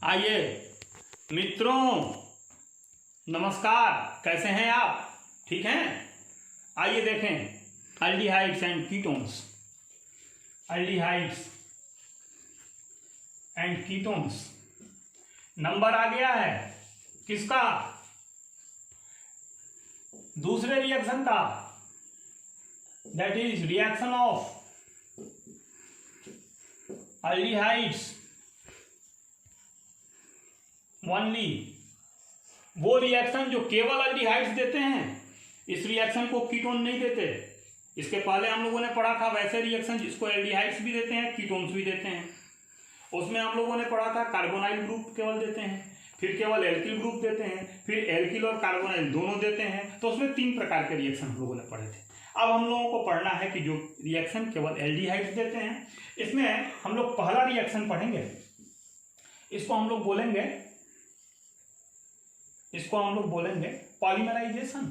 आइए मित्रों, नमस्कार। कैसे हैं आप? ठीक हैं? आइए देखें aldehydes and ketones. Aldehydes and ketones number आ गया है किसका? दूसरे रिएक्शन का, that is reaction of aldehydes only. वो रिएक्शन जो केवल एल्डिहाइड्स देते हैं, इस रिएक्शन को कीटोन नहीं देते। इसके पहले हम लोगों ने पढ़ा था वैसे रिएक्शन जिसको एल्डिहाइड्स भी देते हैं, कीटोन्स भी देते हैं। उसमें हम लोगों ने पढ़ा था कार्बोनाइल ग्रुप केवल देते हैं, फिर केवल एल्किल ग्रुप देते हैं, फिर एल्किल और कार्बोनाइल दोनों देते हैं। तो उसमें 3 प्रकार के रिएक्शन हम लोगों ने पढ़े थे। अब हम लोगों को पढ़ना है कि जो रिएक्शन केवल एल्डिहाइड्स देते हैं, इसमें हम लोग पहला रिएक्शन पढ़ेंगे। इसको हम लोग बोलेंगे पॉलीमराइजेशन।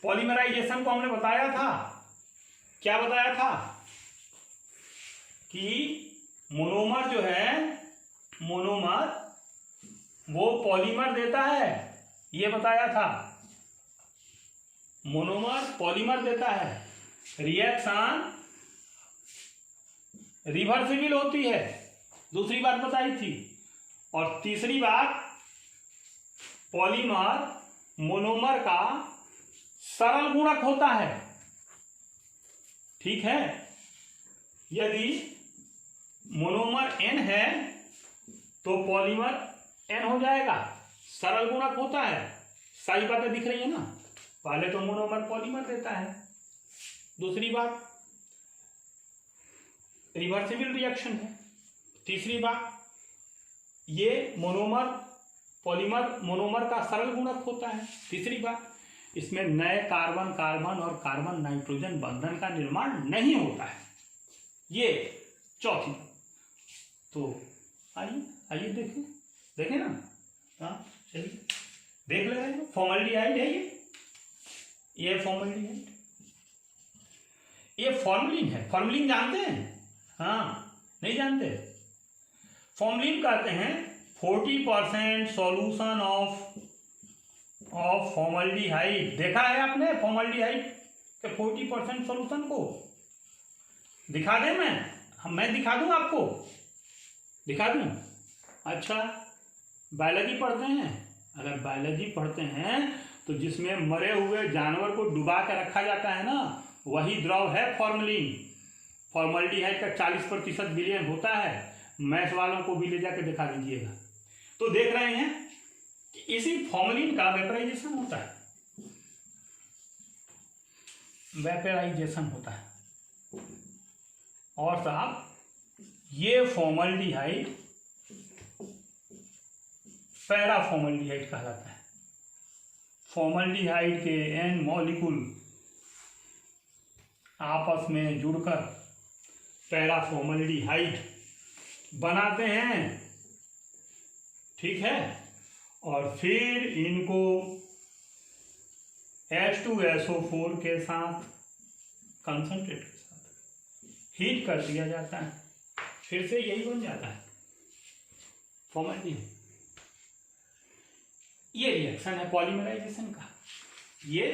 पॉलीमराइजेशन को हमने बताया था, क्या बताया था कि मोनोमर जो है, मोनोमर वो पॉलीमर देता है, ये बताया था। मोनोमर पॉलीमर देता है, रिएक्शन रिवर्सिबल होती है, दूसरी बात बताई थी। और तीसरी बात, पॉलीमर मोनोमर का सरल गुणक होता है। ठीक है? यदि मोनोमर n है तो पॉलीमर n हो जाएगा, सरल गुणक होता है। सारी बातें दिख रही है ना? पहले तो मोनोमर पॉलीमर देता है, दूसरी बात रिवर्सिबल रिएक्शन है, तीसरी बात ये मोनोमर पॉलीमर मोनोमर का सरल गुणक होता है, तीसरी बात इसमें नए कार्बन कार्बन और कार्बन नाइट्रोजन बंधन का निर्माण नहीं होता है, ये चौथी। तो आइए देखें ना। हाँ चलिए देख ले रहे हैं। फॉर्मल्डिहाइड है ये फॉर्मल्डिहाइड, ये फॉर्मलिन है। फॉर्मलिन जानते हैं? हाँ, नहीं जानते? फॉर्मलिन कहते हैं 40% सॉल्यूशन ऑफ फॉर्मल्डिहाइड। देखा है आपने फॉर्मल्डिहाइड के 40% सॉल्यूशन को? दिखा दें? मैं दिखा दूं आपको? दिखा दूं? अच्छा, बायोलॉजी पढ़ते हैं? अगर बायोलॉजी पढ़ते हैं तो जिसमें मरे हुए जानवर को डुबा के रखा जाता है ना, वही द्रव है फॉर्मलिन। फॉर्मल्डिहाइड का 40% विलयन होता है। मैथ वालों को भी ले जाकर दिखा दीजिएगा। तो देख रहे हैं कि इसी फॉर्मलिन का वेपराइजेशन होता है, वेपराइजेशन होता है। और साहब, ये फॉर्मल्डिहाइड पैराफॉर्मल्डिहाइड कहलाता है। फॉर्मल्डिहाइड के n मॉलिक्यूल आपस में जुड़कर पैराफॉर्मल्डिहाइड बनाते हैं। ठीक है? और फिर इनको H2SO4 के साथ, कंसंट्रेट के साथ हीट कर दिया जाता है, फिर से यही बन जाता है फॉर्मल्डिहाइड। ये रिएक्शन है पॉलीमराइजेशन का। ये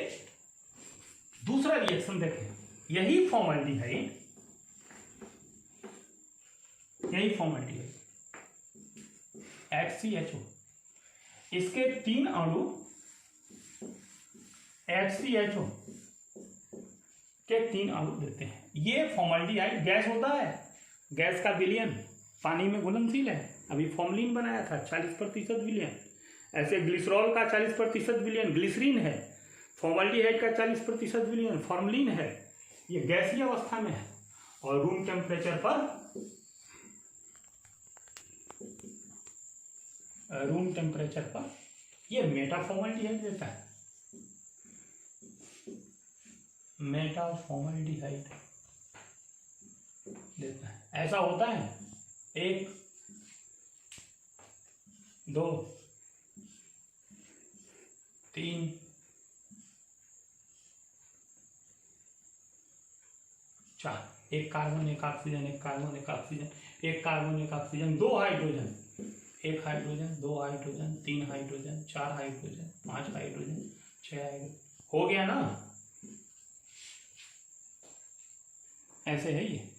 दूसरा रिएक्शन देखें, यही फॉर्मल्डिहाइड HCHO, इसके 3 अणु HCHO के 3 अणु देते हैं। ये फॉर्मल्डिहाइड गैस होता है, गैस का विलयन पानी में घुलनशील है। अभी फॉर्मलिन बनाया था 40% विलयन। ऐसे ग्लिसरॉल का 40% विलयन ग्लिसरीन है, फॉर्मल्डिहाइड का 40% विलयन फॉर्मलिन है। ये गैसीय अवस्था में है और रूम टेम्परेचर पर ये मेटाफॉर्मल्डिहाइड देता है। मेटाफॉर्मल्डिहाइड देता है। ऐसा होता है 1 2 3 4, एक कार्बन एक ऑक्सीजन, एक कार्बन एक ऑक्सीजन, एक कार्बन एक oxygen, 2 hydrogen, 1 hydrogen, 2 hydrogen, 3 hydrogen, 4 hydrogen, 5 hydrogen, 6 hydrogen, हो गया ना। ऐसे है ये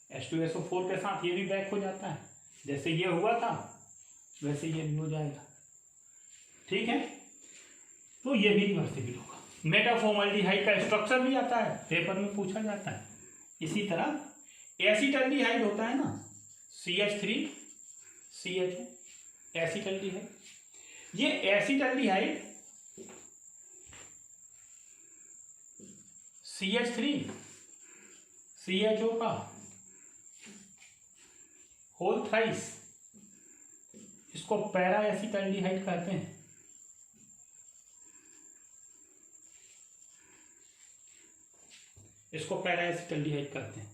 H2SO4 के साथ ये भी बैक हो जाता है, जैसे ये हुआ था वैसे ये भी हो जाएगा। ठीक है, तो ये भी रिवर्सिबल होगा। मेटाफॉर्मल्डिहाइड का स्ट्रक्चर भी आता है, पेपर में पूछा जाता है। इसी तरह एसिटल्डिहाइड होता है ना, CH3CHO, एसिटल्डिहाइड। ये एसिटल्डिहाइड CH3CHO का होल थ्राइस, इसको पैरा एसिटल्डिहाइड कहते हैं। इसको पैरा एसिटल्डिहाइड कहते हैं।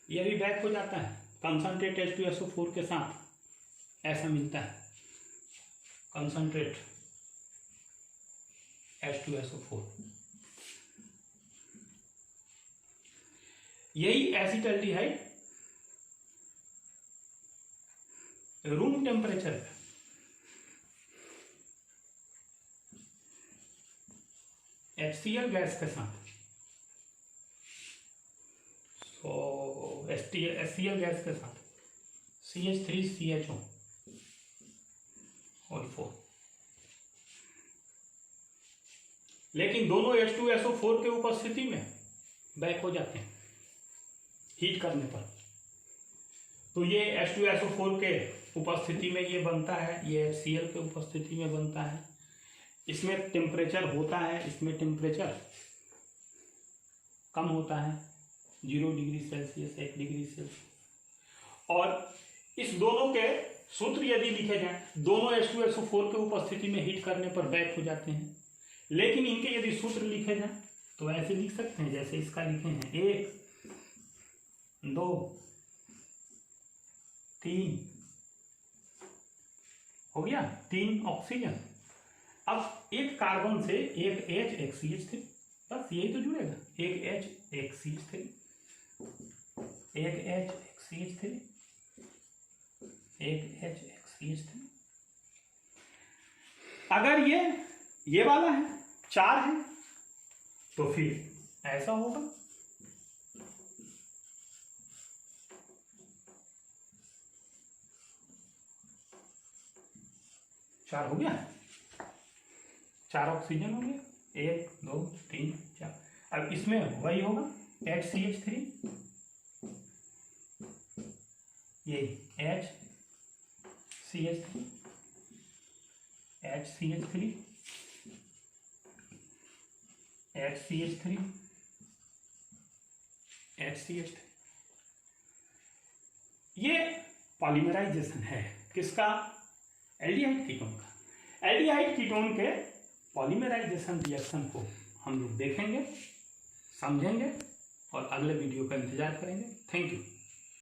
यह भी बैक हो जाता है कंसंट्रेट H2SO4 के साथ, ऐसा मिलता है कंसंट्रेट H2SO4। यही एसिटल्डिहाइड रूम टेम्परेचर पे HCl गैस के साथ, तो HCl गैस के साथ CH3CHO और 4, लेकिन दोनों H2SO4 के उपस्थिति में बैक हो जाते हैं हीट करने पर। तो ये H2SO4 के उपस्थिति में ये बनता है, ये HCl के उपस्थिति में बनता है। इसमें टेम्परेचर होता है, इसमें टेम्परेचर कम होता है, 0 डिग्री सेल्सियस, 1 डिग्री सेल्सियस। और इस दोनों के सूत्र यदि लिखे जाए, दोनों H2SO4 के उपस्थिति में हीट करने पर बैक हो जाते हैं। लेकिन इनके यदि सूत्र लिखे जाए तो ऐसे लिख सकते हैं जैसे इसका लिखे हैं, 1 2 3, हो गया 3 ऑक्सीजन। अब एक कार्बन से एक H एक CH3, बस यही तो जुड़ेगा, एक H एक CH3, एक H एक CH3, एक H एक CH3। अगर ये वाला है 4 है तो फिर ऐसा होगा, चार हो गया, 4 ऑक्सीजन हो गया, 1 2 3 4। अब इसमें वही होगा HCH3, ये HCH3, HCH3, HCH3, HCH3। ये पॉलीमराइजेशन है किसका? एल्डिहाइड कीटोन का। एल्डिहाइड कीटोन के पॉलीमराइजेशन रिएक्शन को हम लोग देखेंगे, समझेंगे और अगले वीडियो का इंतजार करेंगे। Thank you.